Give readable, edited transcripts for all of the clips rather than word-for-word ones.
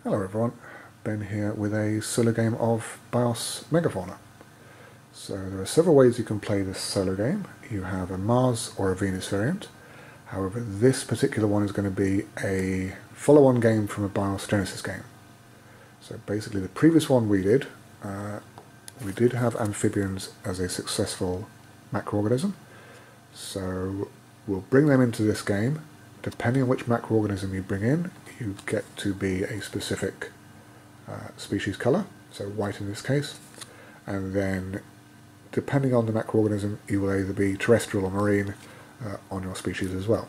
Hello everyone, Ben here with a solo game of BIOS Megafauna. So there are several ways you can play this solo game. You have a Mars or a Venus variant. However, this particular one is going to be a follow-on game from a BIOS Genesis game. So basically the previous one we did have amphibians as a successful macroorganism. So we'll bring them into this game. Depending on which macroorganism you bring in, you get to be a specific species colour, so white in this case, and then depending on the macroorganism you will either be terrestrial or marine on your species as well.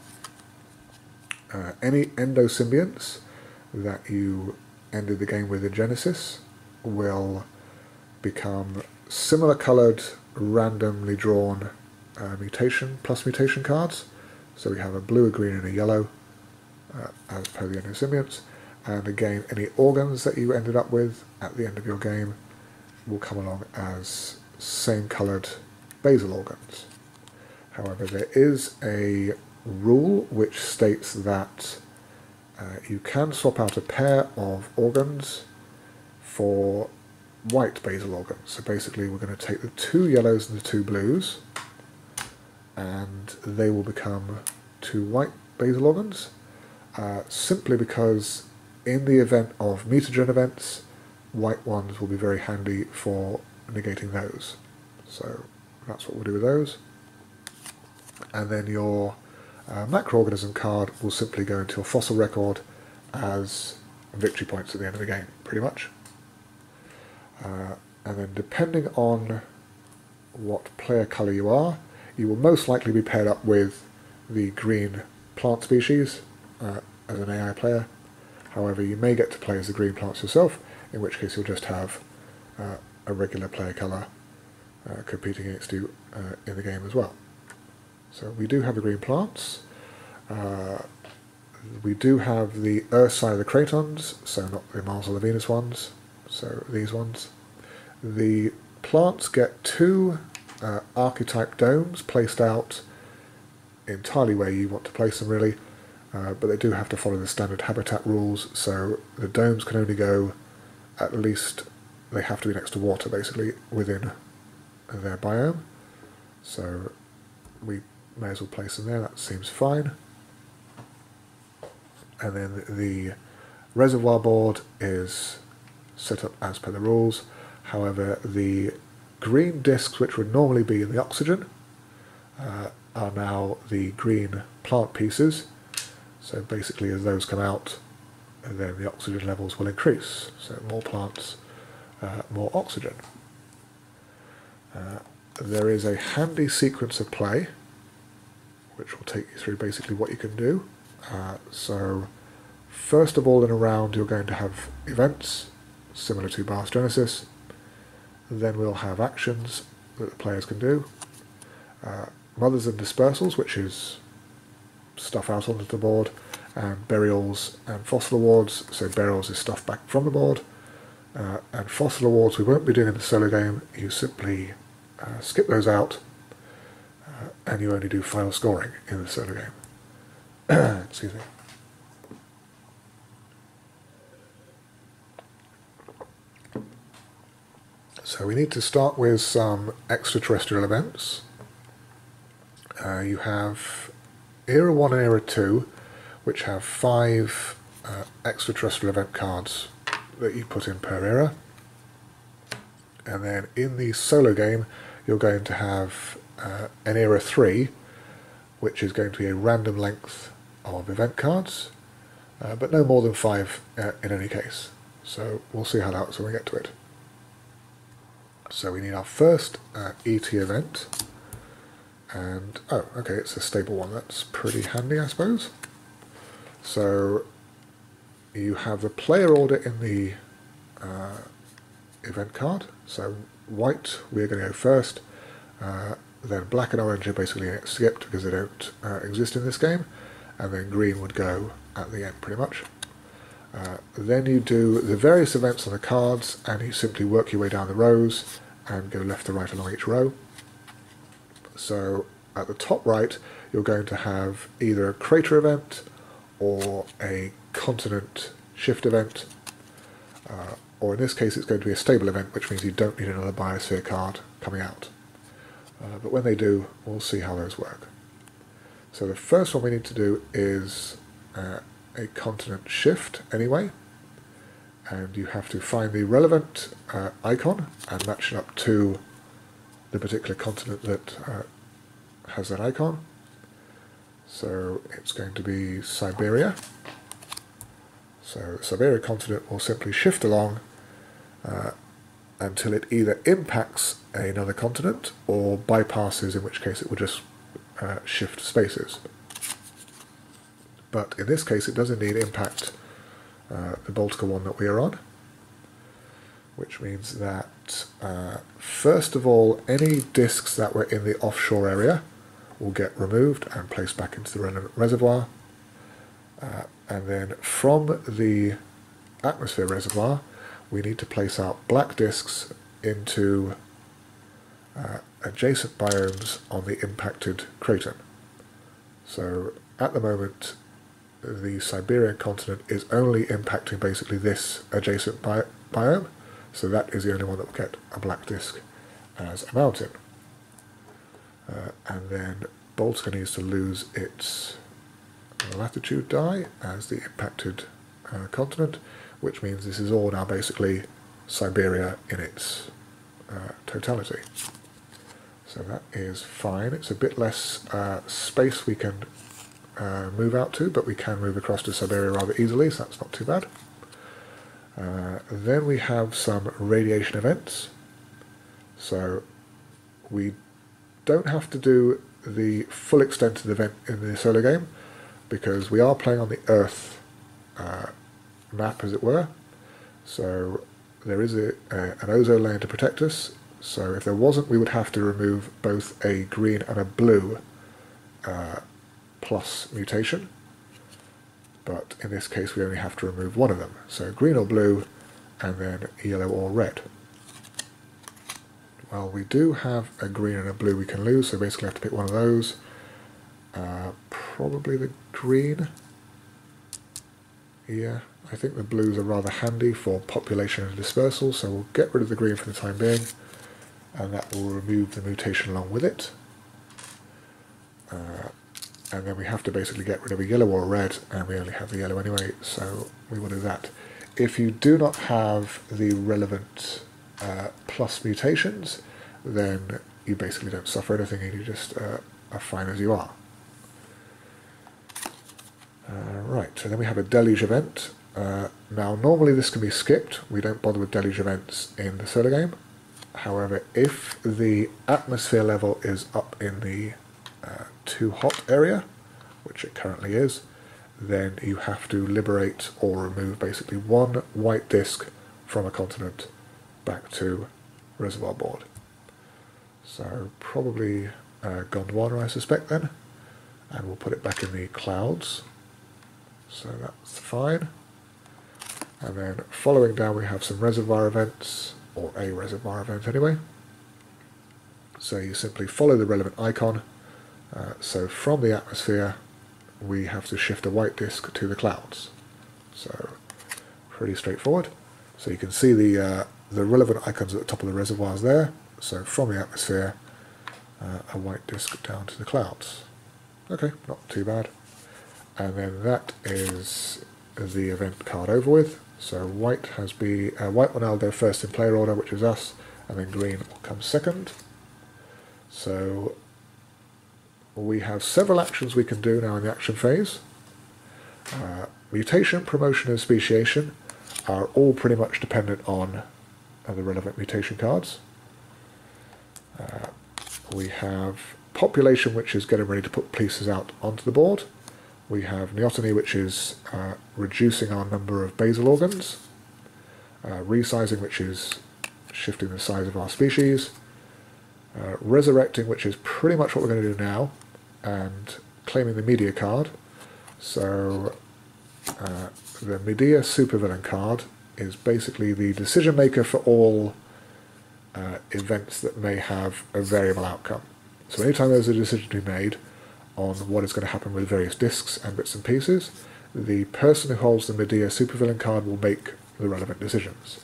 Any endosymbionts that you ended the game with in Genesis will become similar coloured, randomly drawn mutation cards. So we have a blue, a green and a yellow as per the endosymbionts, and again any organs that you ended up with at the end of your game will come along as same coloured basal organs. However, there is a rule which states that you can swap out a pair of organs for white basal organs. So basically we're going to take the two yellows and the two blues and they will become two white basal organs, simply because in the event of mutagen events, white ones will be very handy for negating those. So that's what we'll do with those. And then your macroorganism card will simply go into your fossil record as victory points at the end of the game, pretty much. And then depending on what player colour you are, you will most likely be paired up with the green plant species as an AI player. However, you may get to play as the green plants yourself, in which case you'll just have a regular player colour competing against you in the game as well. So we do have the green plants. We do have the Earth side of the cratons, so not the Mars or the Venus ones, so these ones. The plants get two archetype domes placed out entirely where you want to place them really, but they do have to follow the standard habitat rules, so the domes can only go, at least they have to be next to water basically within their biome, so we may as well place them there, that seems fine. And then the reservoir board is set up as per the rules. However, the green discs which would normally be in the oxygen are now the green plant pieces. So basically as those come out, then the oxygen levels will increase. So more plants, more oxygen. There is a handy sequence of play which will take you through basically what you can do. So first of all in a round you're going to have events similar to BIOS Genesis. Then we'll have actions that the players can do. Mothers and dispersals, which is stuff out onto the board, and burials and fossil awards. So burials is stuff back from the board, and fossil awards we won't be doing in the solo game. You simply skip those out, and you only do final scoring in the solo game. Excuse me. So we need to start with some extraterrestrial events. You have Era 1 and Era 2, which have 5 extraterrestrial event cards that you put in per era. And then in the solo game, you're going to have an Era 3, which is going to be a random length of event cards, but no more than 5 in any case. So we'll see how that works when we get to it. So we need our first ET event, and oh, okay, it's a stable one. That's pretty handy, I suppose. So you have the player order in the event card. So white, we're going to go first. Then black and orange are basically skipped because they don't exist in this game, and then green would go at the end pretty much. Then you do the various events on the cards and you simply work your way down the rows and go left to right along each row. So at the top right you're going to have either a crater event or a continent shift event, or in this case it's going to be a stable event, which means you don't need another biosphere card coming out. But when they do, we'll see how those work. So the first one we need to do is a continent shift anyway, and you have to find the relevant icon and match it up to the particular continent that has that icon. So it's going to be Siberia. So the Siberia continent will simply shift along until it either impacts another continent or bypasses, in which case it will just shift spaces. But in this case it does indeed impact the Baltica one that we are on, which means that first of all any discs that were in the offshore area will get removed and placed back into the relevant reservoir, and then from the atmosphere reservoir we need to place out black discs into adjacent biomes on the impacted craton. So at the moment the Siberian continent is only impacting basically this adjacent biome, so that is the only one that will get a black disc as a mountain. And then Baltica needs to lose its latitude die as the impacted continent, which means this is all now basically Siberia in its totality. So that is fine. It's a bit less space we can move out to, but we can move across to Siberia rather easily, so that's not too bad. Then we have some radiation events. So we don't have to do the full extent of the event in the solo game, because we are playing on the Earth map, as it were. So there is an ozone layer to protect us. So if there wasn't, we would have to remove both a green and a blue plus mutation. But in this case we only have to remove one of them. So green or blue, and then yellow or red. Well, we do have a green and a blue we can lose, so basically have to pick one of those. Probably the green. Yeah, I think the blues are rather handy for population and dispersal, so we'll get rid of the green for the time being, and that will remove the mutation along with it. And then we have to basically get rid of a yellow or a red, and we only have the yellow anyway, so we will do that. If you do not have the relevant plus mutations, then you basically don't suffer anything and you just are fine as you are. Right, so then we have a deluge event. Now normally this can be skipped, we don't bother with deluge events in the solo game. However, if the atmosphere level is up in the too hot area, which it currently is, then you have to liberate or remove basically one white disk from a continent back to reservoir board. So probably Gondwana, I suspect then, and we'll put it back in the clouds. So that's fine. And then following down we have some reservoir events, or a reservoir event anyway. So you simply follow the relevant icon. So from the atmosphere we have to shift a white disk to the clouds. So pretty straightforward. So you can see the relevant icons at the top of the reservoirs there. So from the atmosphere, a white disk down to the clouds. Okay, not too bad. And then that is the event card over with. So white will now go first in player order, which is us, and then green will come second. So we have several actions we can do now in the action phase. Mutation, promotion, and speciation are all pretty much dependent on the relevant mutation cards. We have population, which is getting ready to put pieces out onto the board. We have neoteny, which is reducing our number of basal organs. Resizing, which is shifting the size of our species. Resurrecting, which is pretty much what we're going to do now, and claiming the media card. So the media supervillain card is basically the decision maker for all events that may have a variable outcome. So anytime there's a decision to be made on what is going to happen with various discs and bits and pieces, the person who holds the media supervillain card will make the relevant decisions.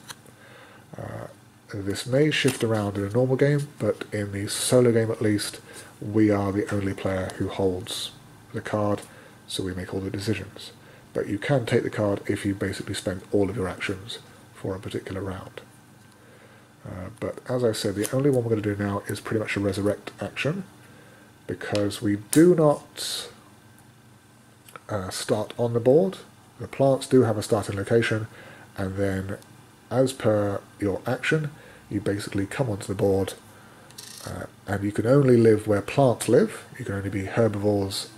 This may shift around in a normal game, but in the solo game at least, we are the only player who holds the card, so we make all the decisions. But you can take the card if you basically spend all of your actions for a particular round. But as I said, the only one we're going to do now is pretty much a resurrect action, because we do not start on the board. The plants do have a starting location, and then as per your action, you basically come onto the board, and you can only live where plants live. You can only be herbivores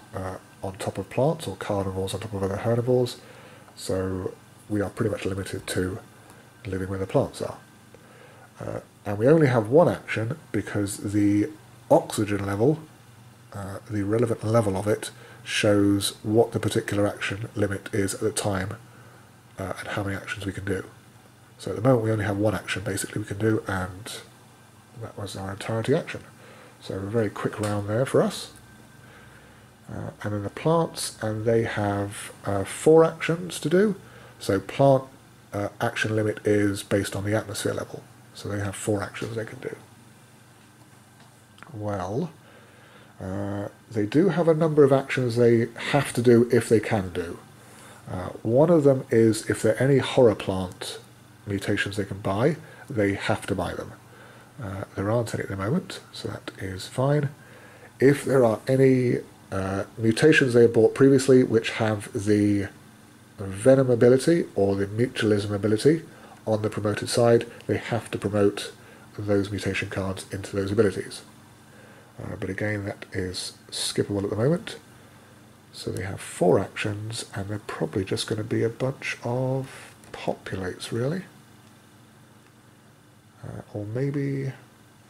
on top of plants, or carnivores on top of other herbivores, so we are pretty much limited to living where the plants are. And we only have one action because the oxygen level, the relevant level of it, shows what the particular action limit is at the time and how many actions we can do. So at the moment we only have one action basically we can do, and that was our entirety action. So a very quick round there for us. And then the plants, and they have 4 actions to do. So plant action limit is based on the atmosphere level. So they have 4 actions they can do. Well, they do have a number of actions they have to do if they can do. One of them is if there are any horror plant mutations they can buy, they have to buy them. There aren't any at the moment, so that is fine. If there are any mutations they have bought previously which have the venom ability or the mutualism ability on the promoted side, they have to promote those mutation cards into those abilities. But again, that is skippable at the moment. So they have 4 actions, and they're probably just going to be a bunch of populates, really. Or maybe,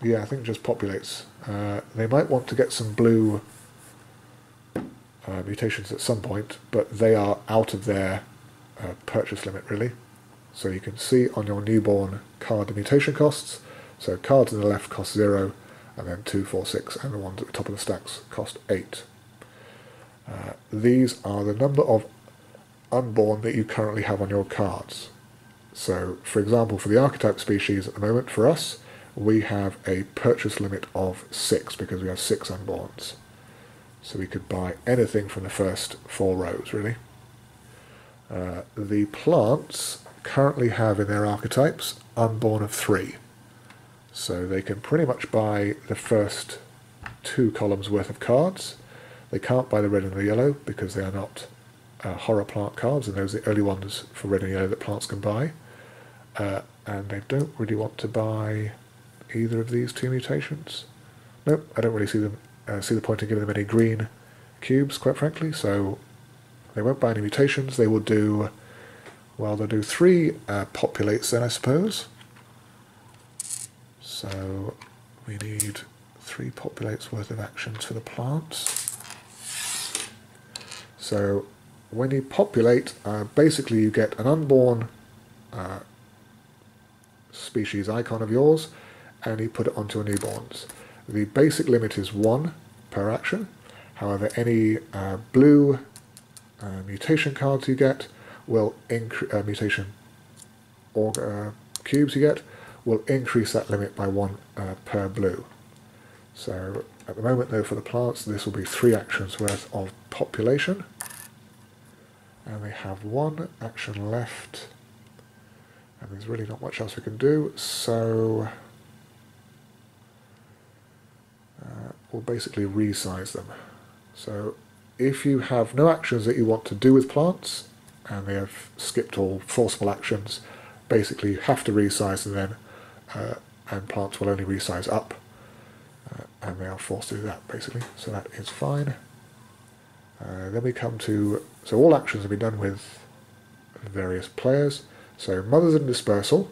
yeah, I think just populates. They might want to get some blue mutations at some point, but they are out of their purchase limit, really. So you can see on your newborn card the mutation costs. So cards on the left cost 0, and then 2, 4, 6, and the ones at the top of the stacks cost 8. These are the number of unborn that you currently have on your cards. So, for example, for the archetype species at the moment, for us, we have a purchase limit of 6, because we have 6 unborns. So we could buy anything from the first 4 rows, really. The plants currently have in their archetypes unborn of 3. So they can pretty much buy the first 2 columns worth of cards. They can't buy the red and the yellow because they are not horror plant cards, and those are the only ones for red and yellow that plants can buy. And they don't really want to buy either of these 2 mutations. Nope, I don't really see the point in giving them any green cubes, quite frankly. So they won't buy any mutations. They will do, well, they'll do 3 populates then, I suppose. So we need 3 populates worth of actions for the plants. So when you populate, basically you get an unborn species icon of yours, and you put it onto a newborns. The basic limit is 1 per action. However, any blue mutation cards you get will mutation or cubes you get will increase that limit by 1 per blue. So at the moment, though, for the plants, this will be 3 actions worth of population. And they have 1 action left, and there's really not much else we can do, so we'll basically resize them. So if you have no actions that you want to do with plants, and they have skipped all forcible actions, basically you have to resize them then, and plants will only resize up, and they are forced to do that, basically, so that is fine. Then we come to, so all actions have been done with various players. So mothers and dispersal.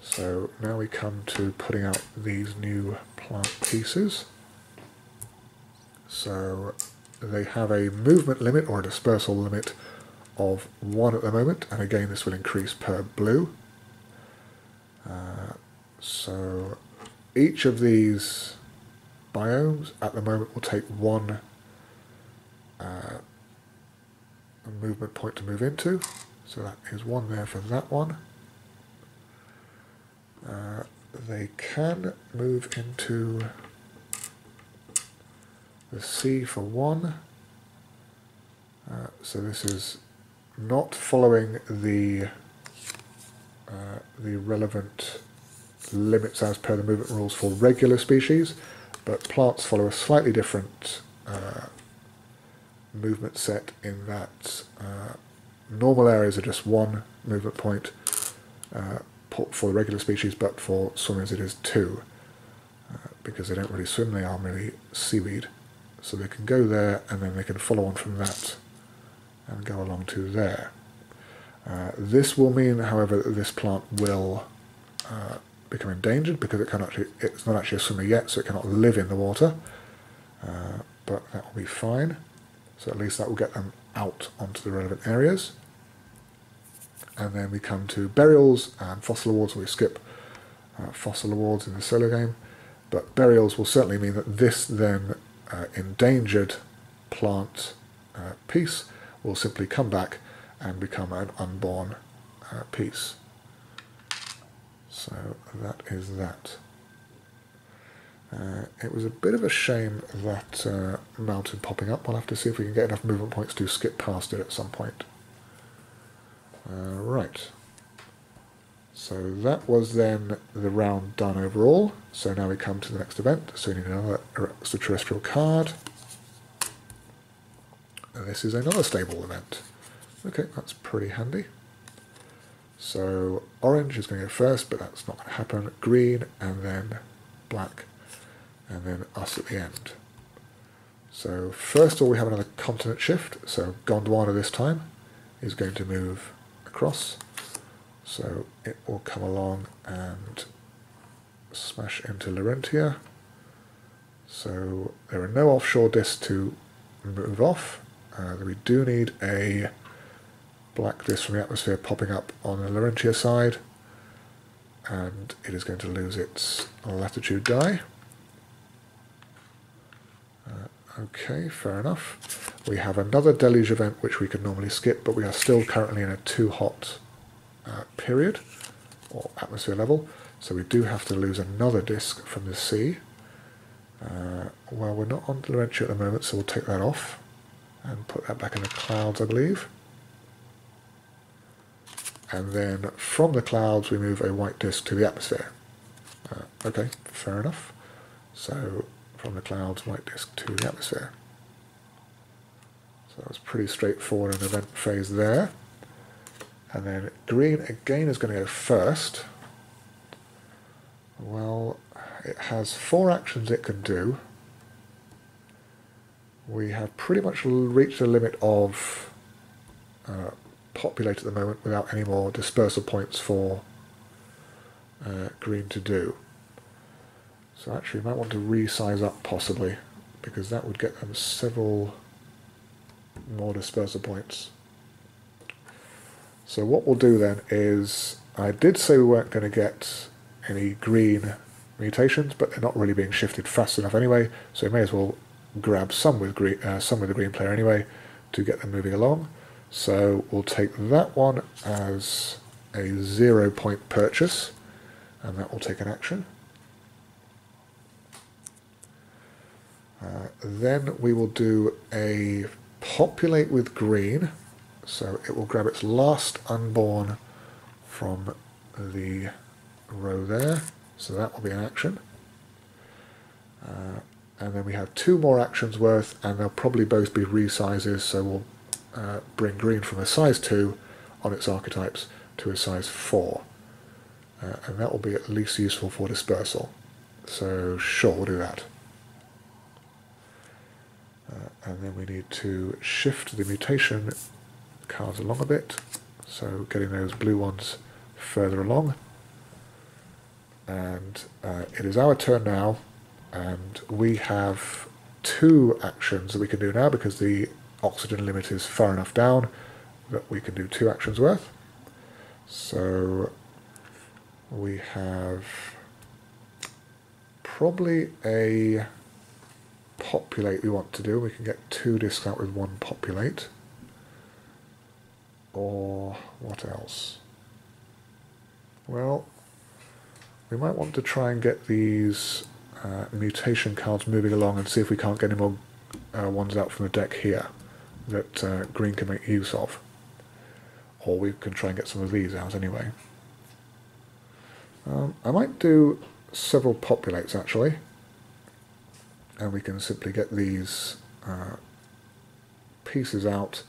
So now we come to putting out these new plant pieces. So they have a movement limit or a dispersal limit of 1 at the moment, and again this will increase per blue. So each of these biomes at the moment will take 1 a movement point to move into. So that is one there for that one. They can move into the sea for one. So this is not following the relevant limits as per the movement rules for regular species, but plants follow a slightly different movement set in that normal areas are just one movement point for the regular species, but for swimmers it is two, because they don't really swim, they are merely seaweed. So they can go there and then they can follow on from that and go along to there. This will mean, however, that this plant will become endangered because it's not actually a swimmer yet, so it cannot live in the water. But that will be fine. So at least that will get them out onto the relevant areas. And then we come to burials and fossil awards. We skip fossil awards in the solo game, but burials will certainly mean that this then endangered plant piece will simply come back and become an unborn piece. So that is that. It was a bit of a shame that mountain popping up. We'll have to see if we can get enough movement points to skip past it at some point. Right. So that was then the round done overall. So now we come to the next event. So we need another extraterrestrial card. And this is another stable event. Okay, that's pretty handy. So orange is going to go first, but that's not going to happen. Green, and then black, and then us at the end. So first of all, we have another continent shift. So Gondwana this time is going to move across. So it will come along and smash into Laurentia. So there are no offshore discs to move off. We do need a black disc from the atmosphere popping up on the Laurentia side, and it is going to lose its latitude die. Okay, fair enough. We have another deluge event which we could normally skip, but we are still currently in a too hot period, or atmosphere level, so we do have to lose another disc from the sea. Well, we're not on Laurentia at the moment, so we'll take that off and put that back in the clouds, I believe. And then from the clouds we move a white disc to the atmosphere. Okay, fair enough. So from the clouds, white disc to the atmosphere. So that's pretty straightforward an event phase there. And then green again is going to go first. Well, it has 4 actions it can do. We have pretty much reached the limit of populate at the moment without any more dispersal points for green to do. So actually we might want to resize up possibly, because that would get them several more dispersal points. So what we'll do then is, I did say we weren't going to get any green mutations, but they're not really being shifted fast enough anyway, so we may as well grab some with the green player anyway to get them moving along. So we'll take that one as a 0 point purchase, and that will take an action. Then we will do a populate with green, so it will grab its last unborn from the row there, so that will be an action. And then we have 2 more actions worth, and they'll probably both be resizes, so we'll bring green from a size 2 on its archetypes to a size 4. And that will be at least useful for dispersal. So sure, we'll do that. And then we need to shift the mutation cards along a bit, so getting those blue ones further along. And it is our turn now, and we have 2 actions that we can do now because the oxygen limit is far enough down that we can do 2 actions worth. So we have probably a populate we want to do. We can get 2 discs out with 1 populate. Or what else? Well, we might want to try and get these mutation cards moving along and see if we can't get any more ones out from the deck here that green can make use of. Or we can try and get some of these out anyway. I might do several populates actually, and we can simply get these pieces out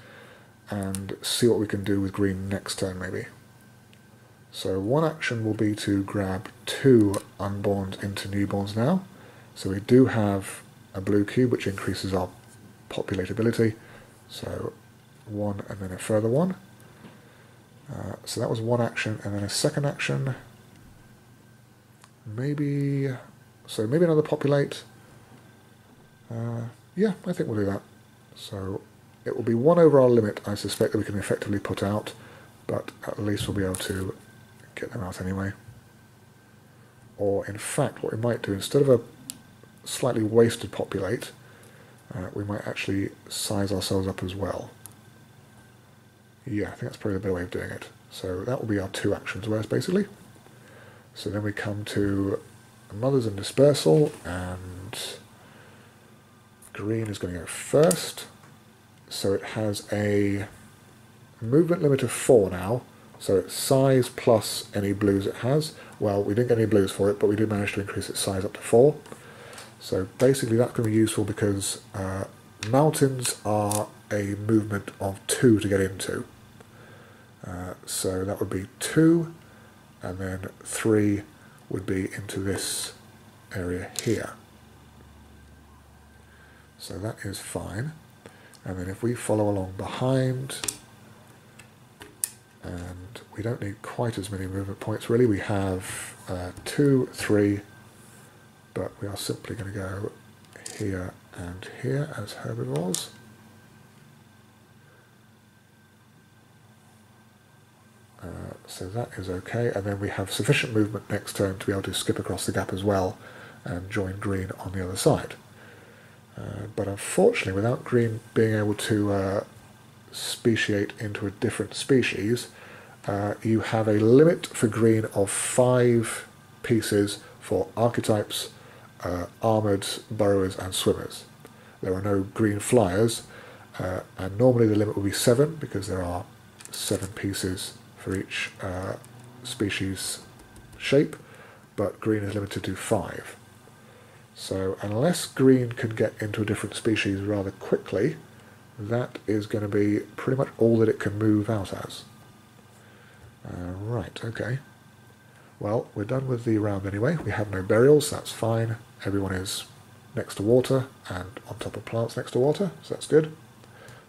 and see what we can do with green next turn maybe. So one action will be to grab 2 unborns into newborns now. So we do have a blue cube which increases our populatability. So 1 and then a further 1. So that was one action, and then a second action. Maybe another populate. Yeah, I think we'll do that. So it will be 1 over our limit, I suspect, that we can effectively put out, but at least we'll be able to get them out anyway. Or in fact, what we might do, instead of a slightly wasted populate, we might actually size ourselves up as well. Yeah, I think that's probably the better way of doing it. So that will be our 2 actions worth, basically. So then we come to Mothers and Dispersal, and green is going to go first. So it has a movement limit of 4 now. So it's size plus any blues it has. Well, we didn't get any blues for it, but we did manage to increase its size up to 4. So basically that's going to be useful because mountains are a movement of 2 to get into. So that would be 2, and then 3 would be into this area here. So that is fine. And then if we follow along behind, and we don't need quite as many movement points really, we have 2, 3, but we are simply going to go here and here as herbivores. So that is okay, and then we have sufficient movement next turn to be able to skip across the gap as well and join green on the other side. But unfortunately, without green being able to speciate into a different species, you have a limit for green of 5 pieces for archetypes, armoured, burrowers and swimmers. There are no green flyers, and normally the limit will be 7 because there are 7 pieces for each species shape, but green is limited to 5. So unless green can get into a different species rather quickly, that is going to be pretty much all that it can move out as. Right, okay. Well, we're done with the round anyway. We have no burials, that's fine. Everyone is next to water and on top of plants next to water, so that's good.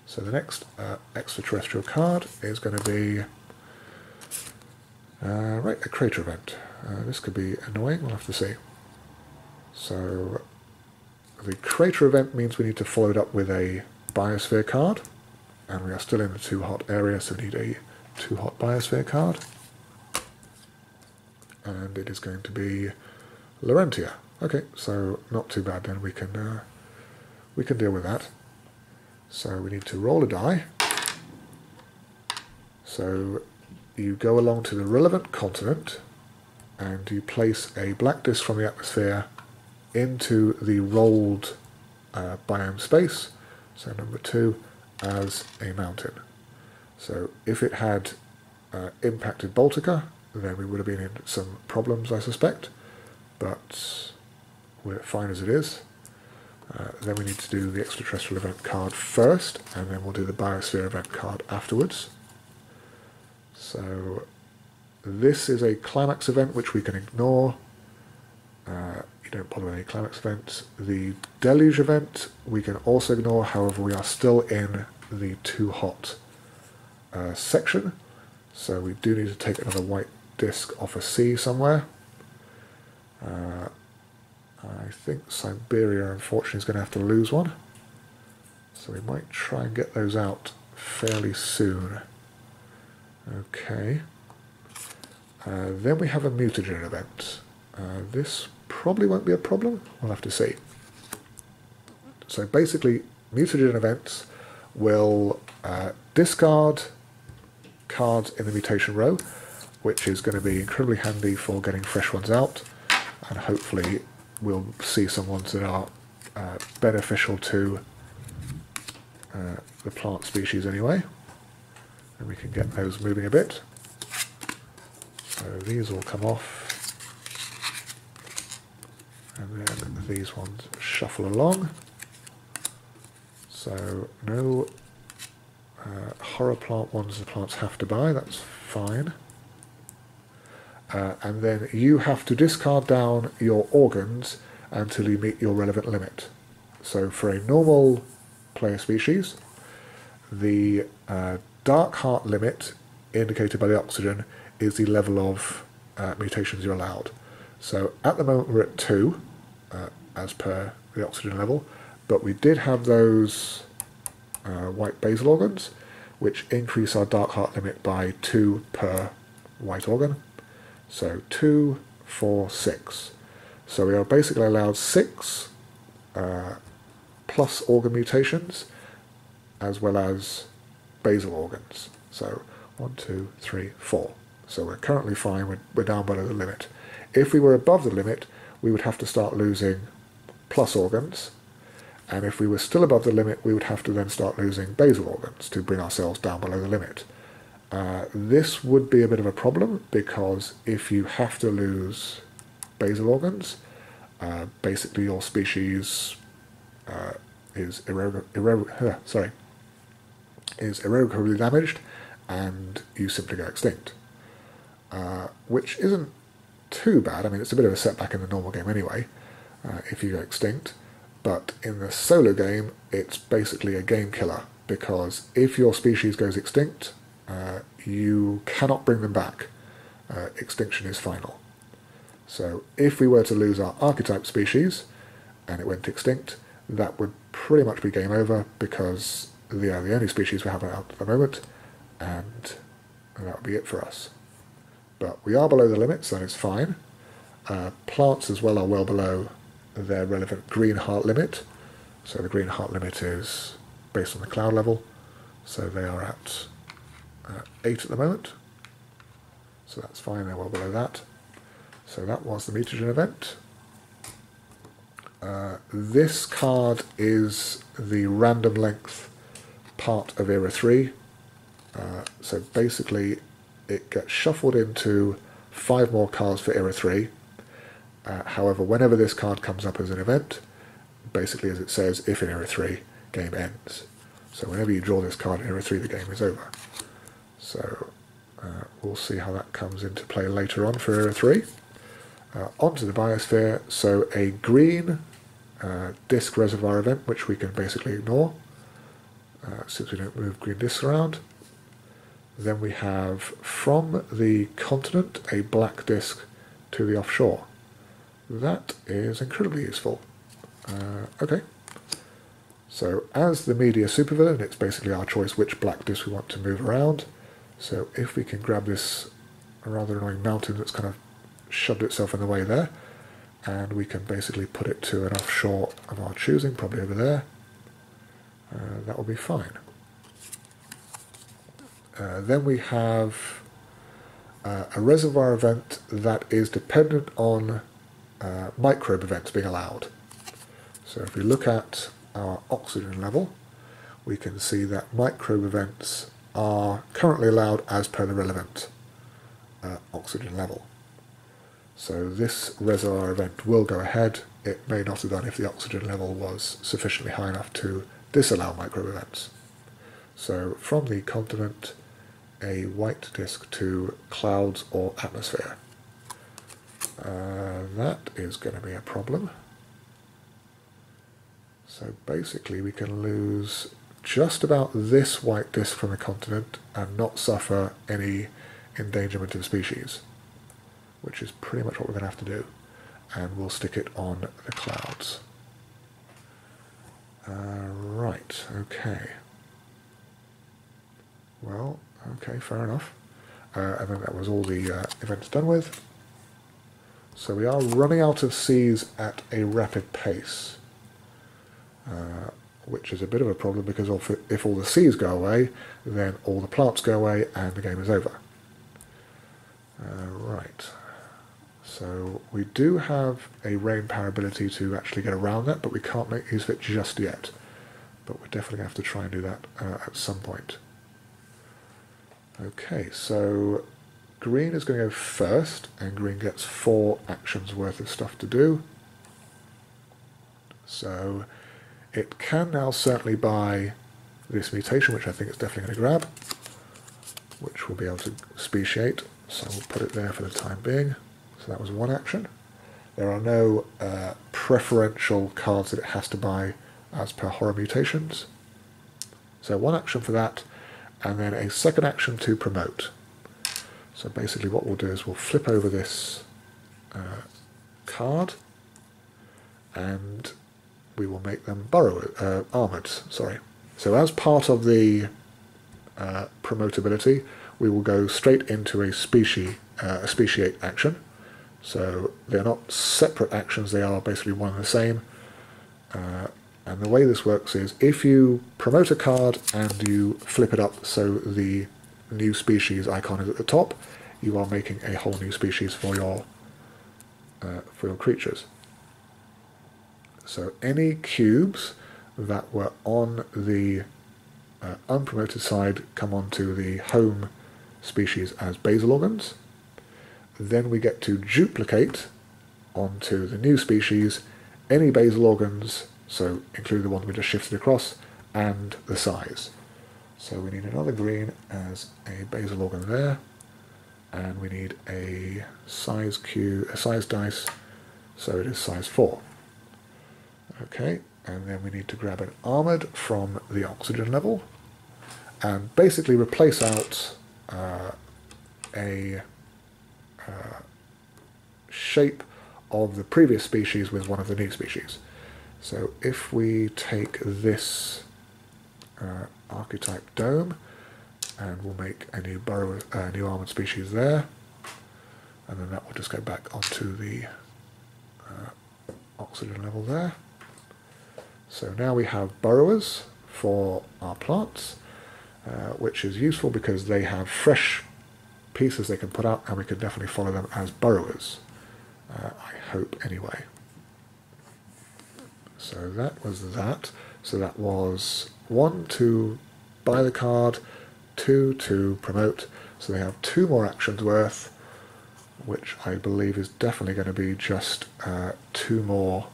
So the next extraterrestrial card is going to be right, a crater event. This could be annoying, we'll have to see. So the crater event means we need to follow it up with a biosphere card, and we are still in the 2 hot area, so we need a 2 hot biosphere card. And it is going to be Laurentia. Okay, so not too bad then, we can deal with that. So we need to roll a die. So you go along to the relevant continent and you place a black disk from the atmosphere into the rolled biome space, so number 2, as a mountain. So if it had impacted Baltica, then we would have been in some problems, I suspect, but we're fine as it is. Then we need to do the extraterrestrial event card first, and then we'll do the biosphere event card afterwards. So this is a climax event which we can ignore. You don't bother with any climax events. The deluge event we can also ignore, however we are still in the 2 hot section, so we do need to take another white disk off a sea somewhere. I think Siberia unfortunately is going to have to lose one, so we might try and get those out fairly soon. Okay. Then we have a mutagen event. This probably won't be a problem, we'll have to see. So basically, mutagen events will discard cards in the mutation row, which is going to be incredibly handy for getting fresh ones out, and hopefully we'll see some ones that are beneficial to the plant species anyway, and we can get those moving a bit. So these will come off, and then these ones shuffle along. So no horror plant ones the plants have to buy, that's fine. And then you have to discard down your organs until you meet your relevant limit. So for a normal player species, the dark heart limit indicated by the oxygen is the level of mutations you're allowed. So at the moment we're at 2 as per the oxygen level, but we did have those white basal organs, which increase our dark heart limit by 2 per white organ. So 2, 4, 6. So we are basically allowed 6 plus organ mutations, as well as basal organs. So 1, 2, 3, 4. So we're currently fine, we're down below the limit. If we were above the limit, we would have to start losing plus organs, and if we were still above the limit, we would have to then start losing basal organs to bring ourselves down below the limit. This would be a bit of a problem, because if you have to lose basal organs, basically your species is irrevocably damaged, and you simply go extinct. Which isn't too bad. I mean, it's a bit of a setback in the normal game anyway, if you go extinct, but in the solo game it's basically a game killer, because if your species goes extinct, you cannot bring them back. Extinction is final. So if we were to lose our archetype species and it went extinct, that would pretty much be game over, because they are the only species we have out at the moment, and that would be it for us. But we are below the limit, so it's fine. Plants as well are well below their relevant green heart limit. So the green heart limit is based on the cloud level. So they are at 8 at the moment. So that's fine, they're well below that. So that was the mutagen event. This card is the random length part of Era 3. So basically it gets shuffled into 5 more cards for Era 3. However, whenever this card comes up as an event, basically as it says, if in Era 3, game ends. So whenever you draw this card in Era 3, the game is over. So we'll see how that comes into play later on for Era 3. Onto the biosphere, so a green disc reservoir event, which we can basically ignore, since we don't move green discs around. Then we have, from the continent, a black disc to the offshore. That is incredibly useful. Okay. So as the media supervillain, it's basically our choice which black disc we want to move around. So if we can grab this rather annoying mountain that's kind of shoved itself in the way there, and we can basically put it to an offshore of our choosing, probably over there, that will be fine. Then we have a reservoir event that is dependent on microbe events being allowed. So if we look at our oxygen level, we can see that microbe events are currently allowed as per the relevant oxygen level. So this reservoir event will go ahead. It may not have done if the oxygen level was sufficiently high enough to disallow microbe events. So from the continent, a white disk to clouds or atmosphere. That is going to be a problem. So basically we can lose just about this white disk from the continent and not suffer any endangerment of species, which is pretty much what we're going to have to do. And we'll stick it on the clouds. Right, okay. Well, okay, fair enough. I think that was all the events done with. So we are running out of seas at a rapid pace. which is a bit of a problem because if all the seas go away, then all the plants go away and the game is over. Right, so we do have a rain power ability to actually get around that, but we can't make use of it just yet. But we're definitely going to have to try and do that at some point. Okay, so green is going to go first, and green gets 4 actions worth of stuff to do. So it can now certainly buy this mutation, which I think it's definitely going to grab, which we'll be able to speciate. So we'll put it there for the time being. So that was 1 action. There are no preferential cards that it has to buy as per horror mutations. So 1 action for that, and then a second action to promote. So basically what we'll do is we'll flip over this card, and we will make them armoured. Sorry. So as part of the promotability, we will go straight into a speciate action. So they're not separate actions, they are basically one and the same. And the way this works is if you promote a card and you flip it up so the new species icon is at the top, you are making a whole new species for your creatures. So any cubes that were on the unpromoted side come onto the home species as basal organs. Then we get to duplicate onto the new species any basal organs, so include the one we just shifted across, and the size. So we need another green as a basal organ there, and we need a size dice, so it is size 4. Okay, and then we need to grab an armoured from the oxygen level, and basically replace out a shape of the previous species with one of the new species. So if we take this archetype dome, and we'll make a new new armoured species there, and then that will just go back onto the oxygen level there. So now we have burrowers for our plants, which is useful because they have fresh pieces they can put out, and we can definitely follow them as burrowers. I hope anyway. So that was that. So that was 1 to buy the card, 2 to promote. So they have 2 more actions worth, which I believe is definitely going to be just 2 more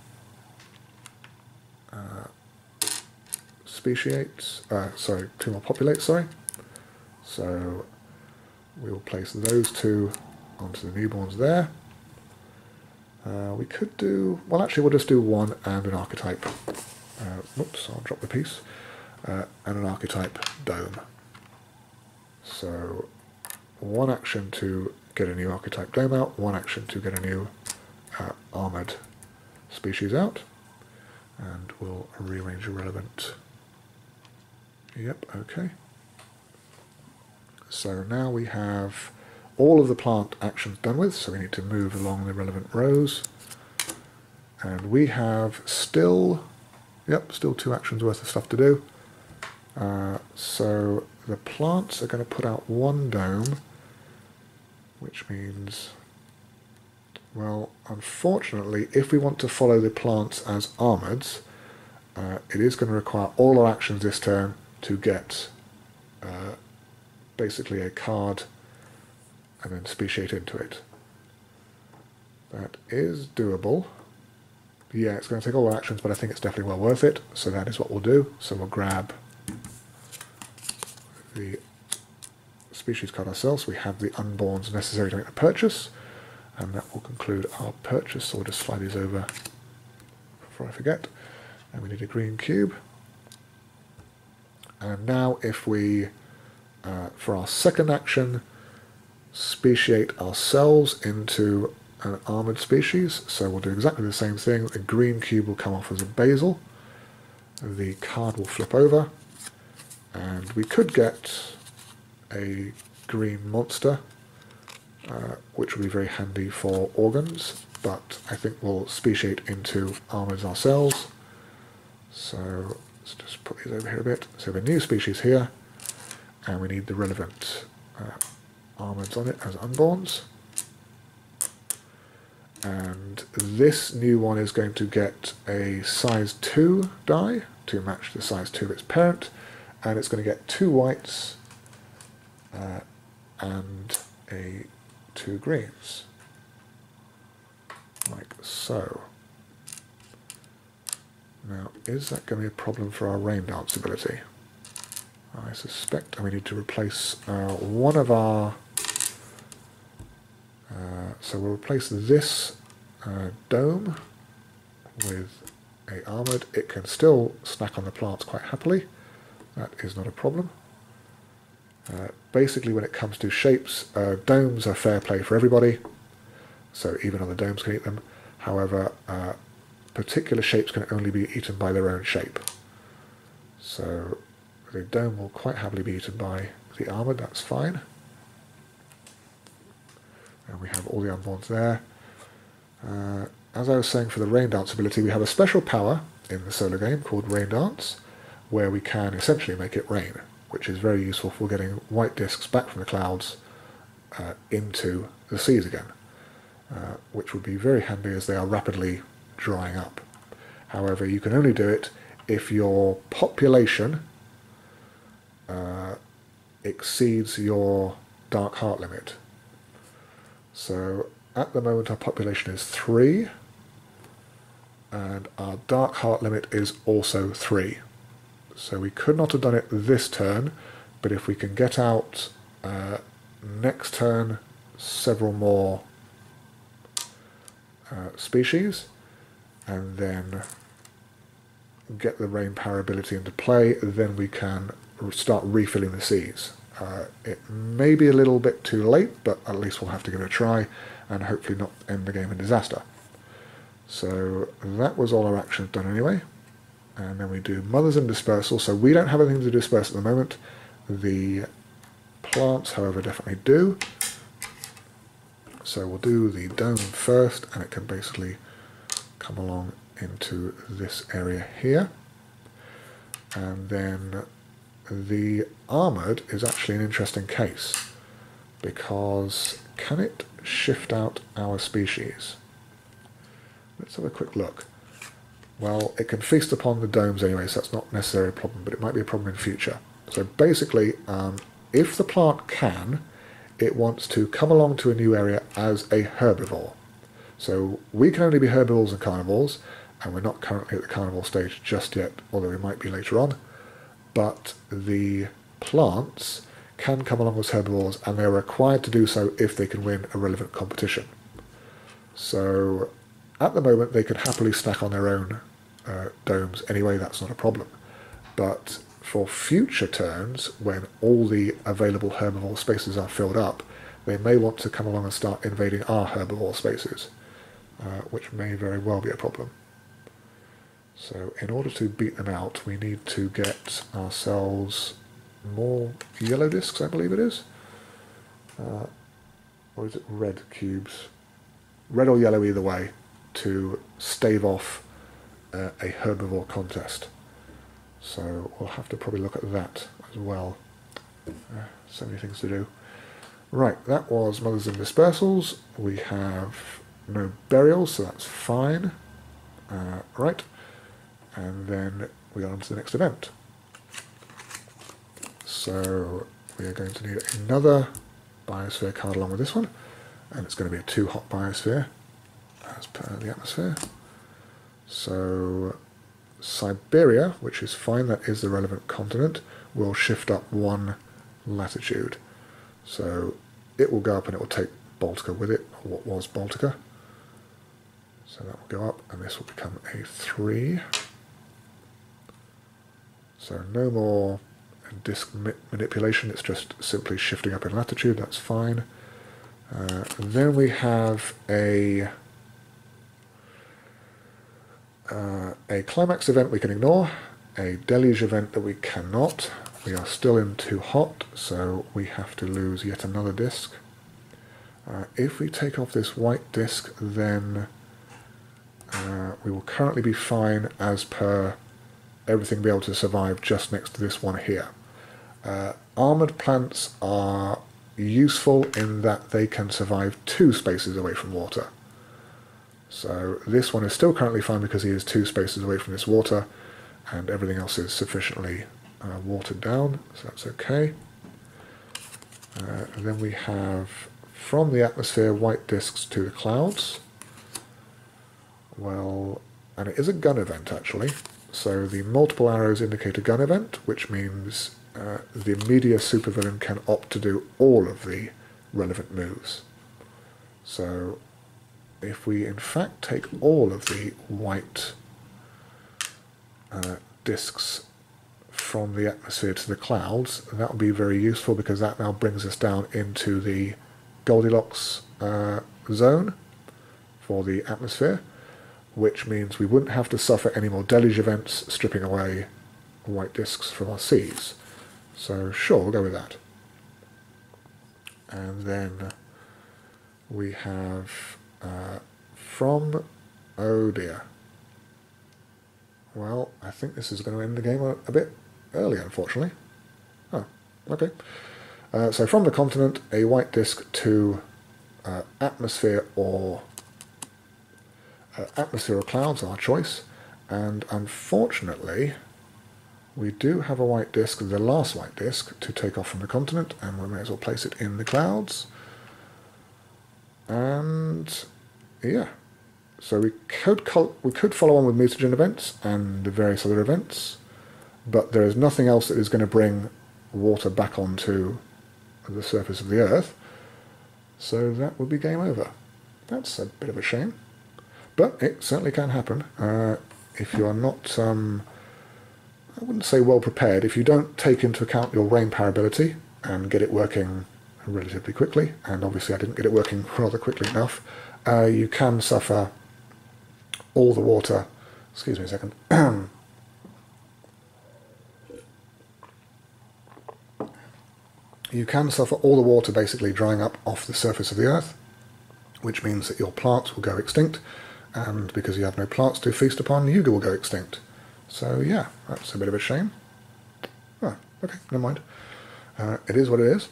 speciates. Sorry, 2 more populates. Sorry. So we will place those 2 onto the newborns there. We could do, well actually we'll just do 1 and an archetype. Whoops, I'll drop the piece. And an archetype dome. So 1 action to get a new archetype dome out, 1 action to get a new armoured species out. And we'll rearrange irrelevant. Yep, okay. So now we have all of the plant actions done with, so we need to move along the relevant rows. And we have still 2 actions worth of stuff to do. So the plants are going to put out 1 dome, which means, well, unfortunately, if we want to follow the plants as armoureds, it is going to require all our actions this turn to get basically a card and then speciate into it. That is doable. Yeah, it's going to take all our actions, but I think it's definitely well worth it, so that is what we'll do. So we'll grab the species card ourselves. We have the unborns necessary to make the purchase, and that will conclude our purchase. So we'll just slide these over before I forget. And we need a green cube. And now if we, for our second action, speciate ourselves into an armoured species, so we'll do exactly the same thing. The green cube will come off as a basal, the card will flip over, and we could get a green monster, which will be very handy for organs, but I think we'll speciate into armours ourselves. So Let's just put these over here a bit. So we have a new species here, and we need the relevant armors on it as unborns. And this new one is going to get a size 2 die to match the size 2 of its parent, and it's going to get 2 whites and 2 greens, like so. Now, is that going to be a problem for our rain dance ability? I suspect we need to replace one of our... so we'll replace this dome with a armoured. It can still snack on the plants quite happily. That is not a problem. Basically, when it comes to shapes, domes are fair play for everybody, so even other domes can eat them. However, particular shapes can only be eaten by their own shape. So the dome will quite happily be eaten by the armoured, that's fine. And we have all the unborns there. As I was saying, for the rain dance ability, we have a special power in the solo game called Rain Dance, where we can essentially make it rain, which is very useful for getting white discs back from the clouds into the seas again, which would be very handy as they are rapidly drying up. However, you can only do it if your population exceeds your dark heart limit. So at the moment our population is 3, and our dark heart limit is also 3. So we could not have done it this turn, but if we can get out next turn several more species, and then get the rain power ability into play, then we can start refilling the seas. It may be a little bit too late, but at least we'll have to give it a try and hopefully not end the game in disaster. So that was all our actions done anyway. And then we do mothers and dispersal. So we don't have anything to disperse at the moment. The plants, however, definitely do. So we'll do the dome first, and it can basically come along into this area here. And then the armoured is actually an interesting case, because can it shift out our species? Let's have a quick look. Well, it can feast upon the domes anyway, so that's not necessarily a problem, but it might be a problem in future. So basically, if the plant can, it wants to come along to a new area as a herbivore. So we can only be herbivores and carnivores, and we're not currently at the carnivore stage just yet, although we might be later on. But the plants can come along as herbivores, and they're required to do so if they can win a relevant competition. So at the moment they could happily stack on their own domes anyway, that's not a problem. But for future turns, when all the available herbivore spaces are filled up, they may want to come along and start invading our herbivore spaces, which may very well be a problem. So in order to beat them out, we need to get ourselves more yellow discs, I believe it is. Or is it red cubes? Red or yellow either way, to stave off a herbivore contest. So we'll have to probably look at that as well. So many things to do. Right, that was Mothers and Dispersals. We have no burials, so that's fine. Right, and then we are on to the next event. So we are going to need another biosphere card along with this one, and it's going to be a 2-hot biosphere as per the atmosphere. So Siberia, which is fine, that is the relevant continent, will shift up 1 latitude. So it will go up and it will take Baltica with it, or what was Baltica. So that will go up, and this will become a 3. So no more disk manipulation, it's just simply shifting up in latitude, that's fine. Then we have a climax event we can ignore, a deluge event that we cannot. We are still in 2 hot, so we have to lose yet another disc. If we take off this white disc, then we will currently be fine as per everything be able to survive just next to this one here. Armoured plants are useful in that they can survive 2 spaces away from water. So this one is still currently fine because he is 2 spaces away from this water, and everything else is sufficiently watered down, so that's okay. And then we have from the atmosphere white disks to the clouds. Well, and it is a gun event actually. So the multiple arrows indicate a gun event, which means the media supervillain can opt to do all of the relevant moves. So if we in fact take all of the white disks from the atmosphere to the clouds, that will be very useful because that now brings us down into the Goldilocks zone for the atmosphere, which means we wouldn't have to suffer any more deluge events stripping away white disks from our seas. So sure, we'll go with that. And then we have from, oh dear. Well, I think this is going to end the game a bit early, unfortunately. Oh, okay. So from the continent, a white disk to atmosphere or clouds, our choice. And unfortunately, we do have a white disk, the last white disk, to take off from the continent, and we may as well place it in the clouds. And yeah, so we could follow on with mutagen events and the various other events, but there is nothing else that is going to bring water back onto the surface of the Earth, so that would be game over. That's a bit of a shame, but it certainly can happen if you are not, I wouldn't say well prepared, if you don't take into account your rain power ability and get it working relatively quickly, and obviously I didn't get it working rather quickly enough, you can suffer all the water, excuse me a second, you can suffer all the water basically drying up off the surface of the Earth, which means that your plants will go extinct, and because you have no plants to feast upon, you will go extinct. So yeah, that's a bit of a shame. Oh, okay, never mind. It is what it is.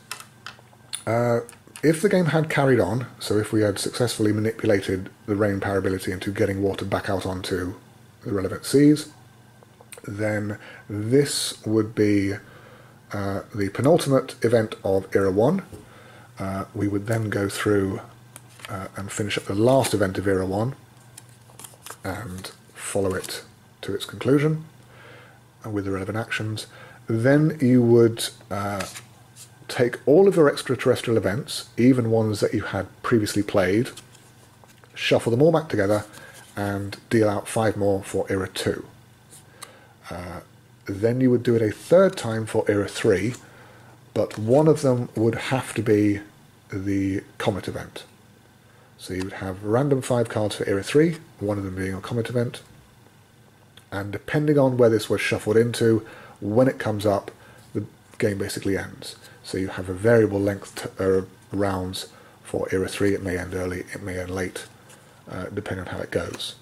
If the game had carried on, so if we had successfully manipulated the rain power ability into getting water back out onto the relevant seas, then this would be the penultimate event of Era 1. We would then go through and finish up the last event of Era 1 and follow it to its conclusion with the relevant actions. Then you would take all of your extraterrestrial events, even ones that you had previously played, shuffle them all back together, and deal out 5 more for Era 2. Then you would do it a third time for Era 3, but one of them would have to be the Comet event. So you would have random 5 cards for Era 3, one of them being a Comet event, and depending on where this was shuffled into, when it comes up, the game basically ends. So you have a variable length rounds for Era 3. It may end early, it may end late, depending on how it goes.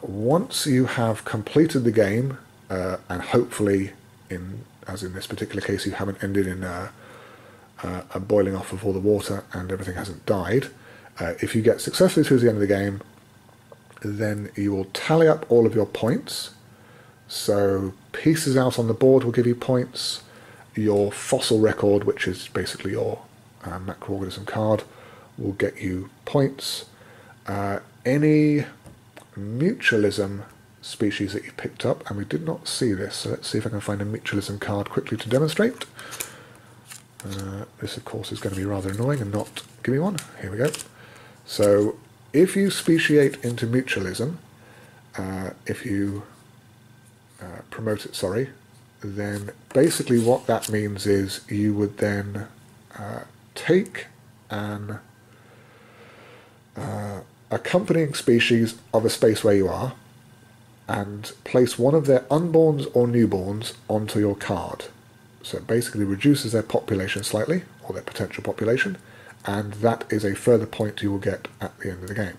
Once you have completed the game, and hopefully, as in this particular case, you haven't ended in a boiling off of all the water and everything hasn't died, if you get successfully through the end of the game, then you will tally up all of your points. So pieces out on the board will give you points. Your fossil record, which is basically your macroorganism card, will get you points. Any mutualism species that you picked up, and we did not see this, so let's see if I can find a mutualism card quickly to demonstrate. This of course is going to be rather annoying and not give me one. Here we go. So if you speciate into mutualism, if you promote it, sorry, then basically what that means is you would then take an accompanying species of a space where you are and place one of their unborns or newborns onto your card. So it basically reduces their population slightly, or their potential population, and that is a further point you will get at the end of the game.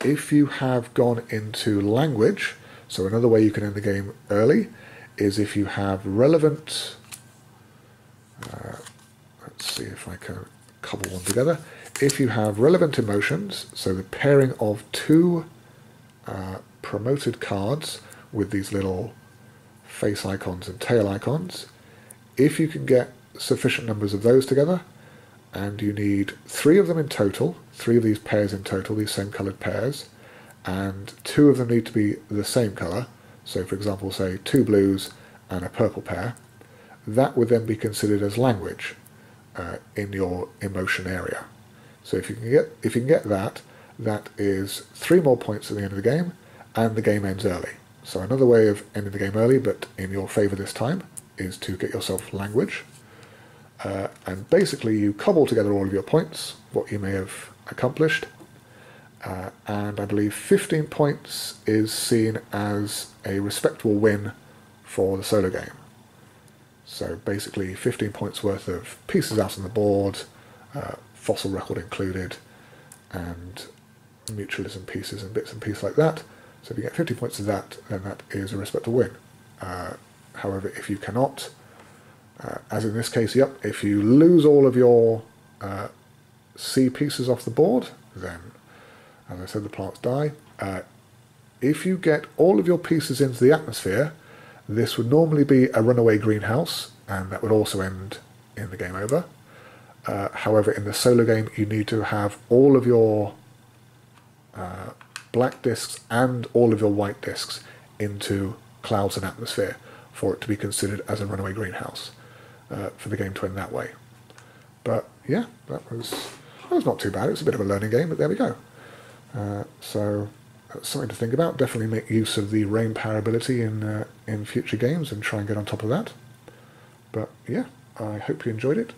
If you have gone into language, So another way you can end the game early is if you have relevant, let's see if I can cobble one together. If you have relevant emotions, so the pairing of two promoted cards with these little face icons and tail icons, if you can get sufficient numbers of those together, and you need 3 of them in total, 3 of these pairs in total, these same coloured pairs, and 2 of them need to be the same colour, so for example say 2 blues and a purple pair, that would then be considered as language in your emotion area. So if you can get that, that is 3 more points at the end of the game, and the game ends early. So another way of ending the game early, but in your favour this time, is to get yourself language. And basically you cobble together all of your points, what you may have accomplished, and I believe 15 points is seen as a respectable win for the solo game. So basically 15 points worth of pieces out on the board, fossil record included, and mutualism pieces and bits and pieces like that. So if you get 50 points of that, then that is a respectable win. However, if you cannot, as in this case, yep, if you lose all of your C pieces off the board, then, as I said, the plants die. If you get all of your pieces into the atmosphere, this would normally be a runaway greenhouse, and that would also end in the game over. However, in the solo game, you need to have all of your black discs and all of your white discs into clouds and atmosphere for it to be considered as a runaway greenhouse, for the game to end that way. But yeah, that was not too bad. It was a bit of a learning game, but there we go. So that's something to think about. Definitely make use of the rain power ability in future games and try and get on top of that. But yeah, I hope you enjoyed it.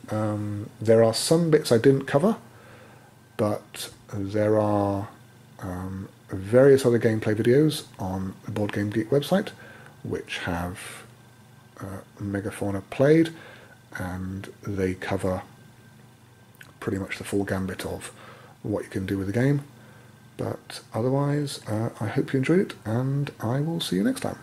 There are some bits I didn't cover, but there are various other gameplay videos on the Board Game Geek website which have Megafauna played, and they cover pretty much the full gambit of what you can do with the game. But otherwise, I hope you enjoyed it, and I will see you next time.